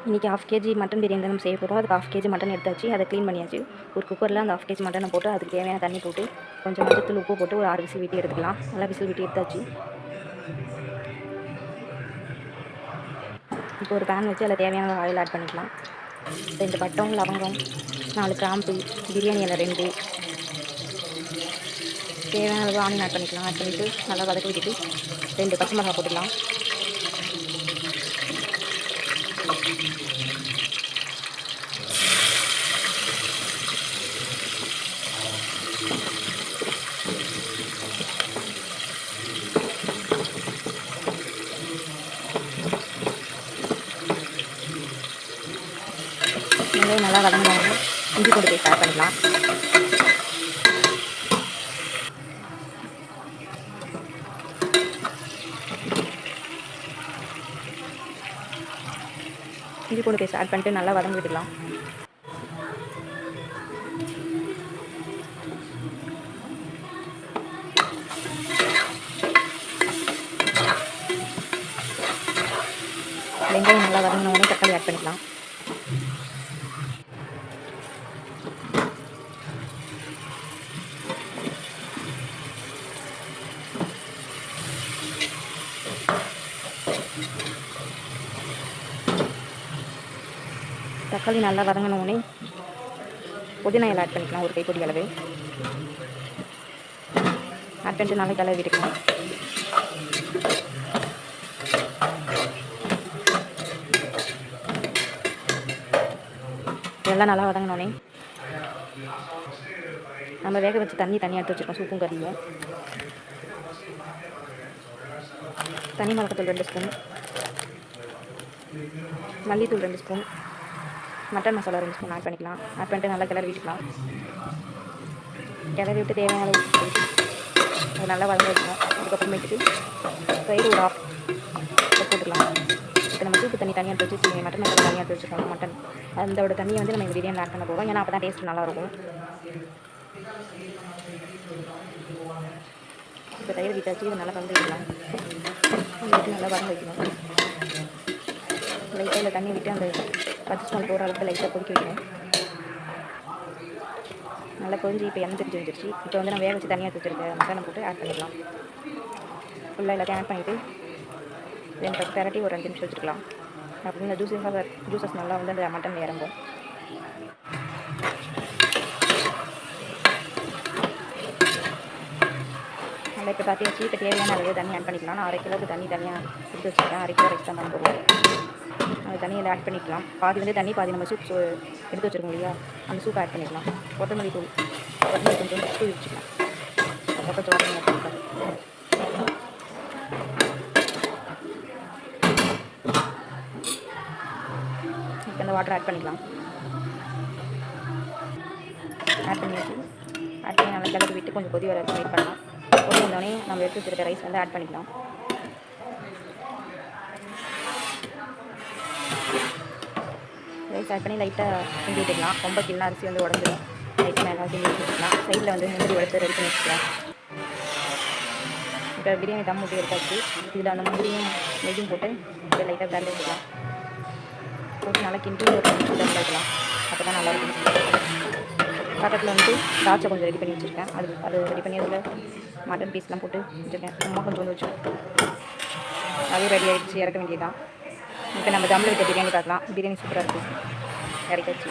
இன்றைக்கி 1/2 KG mutton biryani தான் நம்ம செய்ய போகிறோம். அதுக்கு 1/2 கேஜி மட்டன் எடுத்தாச்சு, அதை க்ளீன் பண்ணியாச்சு. ஒரு குக்கரில் அந்த 1/2 கேஜி மட்டனை போட்டு அதுக்கு தேவையான தண்ணி போட்டு கொஞ்சம் மஞ்சத்தூள் உப்பு போட்டு ஒரு 6 விசில் விட்டு எடுத்துக்கலாம். நல்லா விசில் விட்டு எடுத்தாச்சு. இப்போ ஒரு பேன் வச்சு அதில் தேவையான ஆயில் ஆட் பண்ணிக்கலாம். 2 பட்டம், லவங்கம், 4 கிராம்பு, பிரியாணி இலை 2, தேவையான அளவு ஆனியன் ஆட் பண்ணிக்கலாம். ஆட் பண்ணிவிட்டு நல்லா வதக்கி விட்டுட்டு 2 பச்சை மிளகாய் போட்டுக்கலாம். வெங்காயம் நல்லா வதங்கினாங்க. இஞ்சி பூண்டு பேஸ்ட் ஆட் பண்ணிக்கலாம். இஞ்சி பூண்டு பேஸ்ட் ஆட் பண்ணிட்டு நல்லா வதங்கி விட்டுக்கலாம். வெங்காயம் நல்லா வதங்கினோடனே தக்காளி ஆட் பண்ணிக்கலாம். தக்காளி நல்லா வதங்கினோடனே புதினா இலை ஆட் பண்ணிக்கலாம். ஒரு கைப்பொடி அளவு ஆட் பண்ணிட்டு நல்லா கிளறி விட்டுக்கலாம். இதெல்லாம் நல்லா வதங்கினோடனே நம்ம வேக வச்சு தனியாக எடுத்து வச்சுருக்கோம். சூப்பும் கறியும் தனி மிளகாத்தூள் 2 ஸ்பூன், மல்லித்தூள் 2 spoon, mutton masala 2 spoon add பண்ணிக்கலாம். ஆட் பண்ணிட்டு நல்லா கிளறி விட்டுக்கலாம். கிளறி விட்டு தேவையான அளவு அது நல்லா வதங்க வச்சுக்கலாம். அதுக்கப்புறமேட்டுக்கு தயிர் ஒரு 1/2 போட்டுக்கலாம். இப்போ நம்ம சூப்பு தனியாக எடுத்து வச்சு மட்டன் மசாலா தனியாக எடுத்து வச்சுருக்கோம். மட்டன் அதோட தண்ணியை வந்து நம்ம இந்த பிரியாணி ஆட் பண்ண போகிறோம். ஏன்னா அப்போ தான் டேஸ்ட் நல்லாயிருக்கும். இப்போ தயிர் விட்டாச்சு. இதை நல்லா கலந்து வைக்கலாம். நல்லா வதங்க வைக்கணும். லைட்டாக இல்லை தண்ணி விட்டு அந்த பச்சை ஸ்மெல் போகிற அளவுக்கு லைட்டாக கொதிக்க வைக்கணும். நல்லா கொதிஞ்சு இப்போ எண்ணெய் பிரிஞ்சு வந்துருச்சு. இப்போ வந்து நம்ம வேக வச்சு தனியாக எடுத்து வச்சுருக்க மசாலா போட்டு ஆட் பண்ணிடலாம். ஃபுல்லாக எல்லாத்தையும் ஆட் பண்ணிவிட்டு 2 பக்கம் பெரட்டி ஒரு 5 நிமிஷம் வச்சுருக்கலாம். அப்போ இந்த ஜூஸஸ் நல்லா வந்து அந்த மட்டன் இறங்கும். நல்லா இப்போ பார்த்தியாச்சு. இப்போ தேவையான அளவு தண்ணி ஆட் பண்ணிக்கலாம். நான் 1/2 கிலோவுக்கு தண்ணி தனியாக எடுத்து வச்சுருக்கேன். 1/2 கிலோ ரைஸ் தான் பண்ண போகிறோம். அந்த தண்ணியில் ஆட் பண்ணிக்கலாம். பாதி வந்து தண்ணி பாதி நம்ம சூப் எடுத்து வச்சுருக்கோம் இல்லையா, அந்த சூப் ஆட் பண்ணிக்கலாம். கொத்தமல்லி கொஞ்சம் தூள் வச்சுக்கலாம். கொஞ்சம் வாட்டர் ஆட் பண்ணிக்கலாம். இப்போ இந்த வாட்டர் ஆட் பண்ணிக்கலாம். ஆட் பண்ணியாச்சு. ஆட் பண்ணி நல்லா கிளறி விட்டு கொஞ்சம் கொதி வர வரைக்கும் வெயிட் பண்ணலாம். கொதி வந்தோடனே நம்ம எடுத்து வச்சுருக்க ரைஸ் வந்து ஆட் பண்ணிக்கலாம். ரைஸ் ஆட் பண்ணி லைட்டாக கிண்டி விட்டுக்கலாம். ரொம்ப கிண்ண அரிசி வந்து உடஞ்சிடும். லைட்டாக மேலே கிண்டி வச்சுக்கலாம். சைடில் வந்து முந்திரி உடச்சி ரெடி பண்ணி வச்சுக்கலாம். இப்போ பிரியாணி தம் ஊட்டி எடுத்தாச்சு. இதில் அந்த முந்திரியும் நெய்யும் போட்டு இப்போ லைட்டாக கலந்து வச்சுக்கலாம். போட்டு நல்லா கிண்டி ஒரு 2 நிமிஷம் தம் வைக்கலாம். அப்போ தான் நல்லாயிருக்கும். பக்கத்தில் வந்து தாச்சை கொஞ்சம் ரெடி பண்ணி வச்சுருக்கேன். அது ரெடி பண்ணி அதில் மட்டன் பீஸ்லாம் போட்டு வச்சுருக்கேன். சும்மா கொஞ்சம் வச்சு அதுவும் ரெடி ஆகிடுச்சு. இறக்க வேண்டியதுதான். இப்போ நம்ம தம்மில் விட்ட பிரியாணி பார்க்கலாம். பிரியாணி சூப்பராக இருக்குது. இறக்காச்சு.